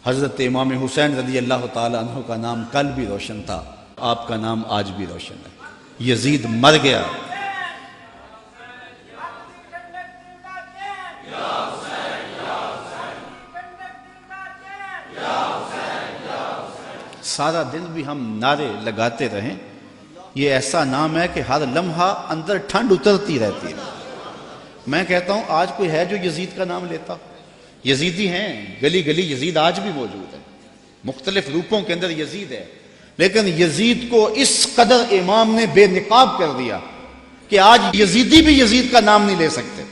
حضرت امام حسین رضی اللہ تعالی عنہ کا نام کل بھی روشن تھا، آپ کا نام آج بھی روشن ہے۔ یزید مر گیا، سارا دن بھی ہم نعرے لگاتے رہیں، یہ ایسا نام ہے کہ ہر لمحہ اندر ٹھنڈ اترتی رہتی ہے۔ میں کہتا ہوں آج کوئی ہے جو یزید کا نام لیتا؟ یزیدی ہیں، گلی گلی یزید آج بھی موجود ہے، مختلف روپوں کے اندر یزید ہے، لیکن یزید کو اس قدر امام نے بے نقاب کر دیا کہ آج یزیدی بھی یزید کا نام نہیں لے سکتے۔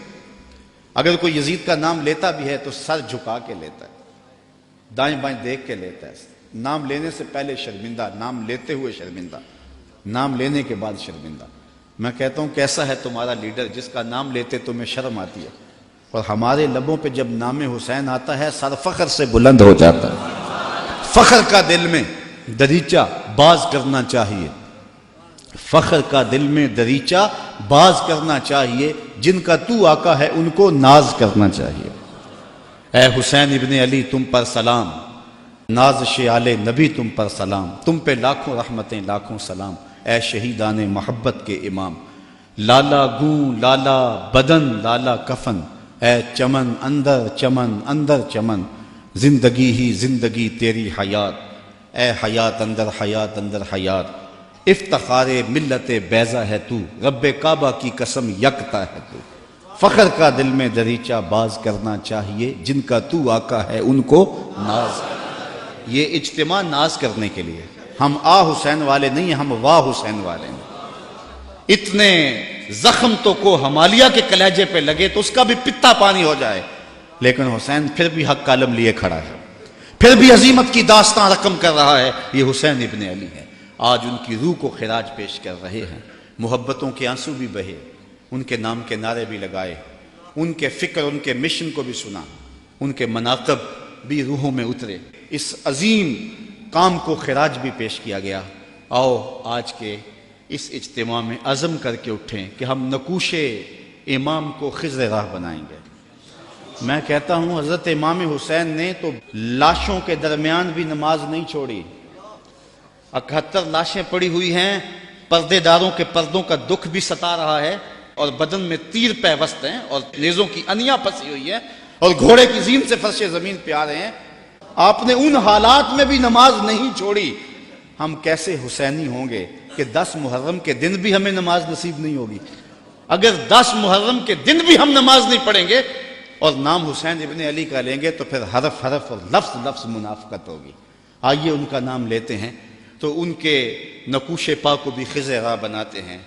اگر کوئی یزید کا نام لیتا بھی ہے تو سر جھکا کے لیتا ہے، دائیں بائیں دیکھ کے لیتا ہے، نام لینے سے پہلے شرمندہ، نام لیتے ہوئے شرمندہ، نام لینے کے بعد شرمندہ۔ میں کہتا ہوں کیسا ہے تمہارا لیڈر جس کا نام لیتے تمہیں شرم آتی ہے، اور ہمارے لبوں پہ جب نام حسین آتا ہے سر فخر سے بلند ہو جاتا ہے۔ فخر کا دل میں دریچہ باز کرنا چاہیے، فخر کا دل میں دریچہ باز کرنا چاہیے، جن کا تو آقا ہے ان کو ناز کرنا چاہیے۔ اے حسین ابن علی تم پر سلام، نازش آل نبی تم پر سلام، تم پہ لاکھوں رحمتیں لاکھوں سلام، اے شہیدان محبت کے امام۔ لالا گوں لالا بدن لالا کفن، اے چمن اندر چمن، زندگی ہی زندگی تیری حیات، اے حیات اندر حیات، افتخار ملت بیضا ہے تو، رب کعبہ کی قسم یکتا ہے تو۔ فخر کا دل میں دریچہ باز کرنا چاہیے، جن کا تو آقا ہے ان کو ناز۔ یہ اجتماع ناز کرنے کے لیے، ہم آ حسین والے نہیں ہیں، ہم واہ حسین والے ہیں۔ اتنے زخم تو کو ہمالیہ کے کلیجے پہ لگے تو اس کا بھی پتا پانی ہو جائے، لیکن حسین پھر بھی حق کا علم لیے کھڑا ہے، پھر بھی عظیمت کی داستان رقم کر رہا ہے۔ یہ حسین ابن علی ہے، آج ان کی روح کو خراج پیش کر رہے ہیں، محبتوں کے آنسو بھی بہے، ان کے نام کے نعرے بھی لگائے، ان کے فکر ان کے مشن کو بھی سنا، ان کے مناقب بھی روحوں میں اترے، اس عظیم کام کو خراج بھی پیش کیا گیا۔ آؤ آج کے اس اجتماع میں عزم کر کے اٹھیں کہ ہم نقوش امام کو خضر راہ بنائیں گے۔ میں کہتا ہوں حضرت امام حسین نے تو لاشوں کے درمیان بھی نماز نہیں چھوڑی، 71 لاشیں پڑی ہوئی ہیں، پردے داروں کے پردوں کا دکھ بھی ستا رہا ہے، اور بدن میں تیر پیوست ہیں، اور نیزوں کی انیاں پھنسی ہوئی ہیں، اور گھوڑے کی زین سے فرش زمین پہ آ رہے ہیں۔ آپ نے ان حالات میں بھی نماز نہیں چھوڑی۔ ہم کیسے حسینی ہوں گے کہ 10 محرم کے دن بھی ہمیں نماز نصیب نہیں ہوگی؟ اگر 10 محرم کے دن بھی ہم نماز نہیں پڑھیں گے اور نام حسین ابن علی کا لیں گے تو پھر حرف حرف اور لفظ لفظ منافقت ہوگی۔ آئیے ان کا نام لیتے ہیں تو ان کے نقوش پا کو بھی خضر راہ بناتے ہیں۔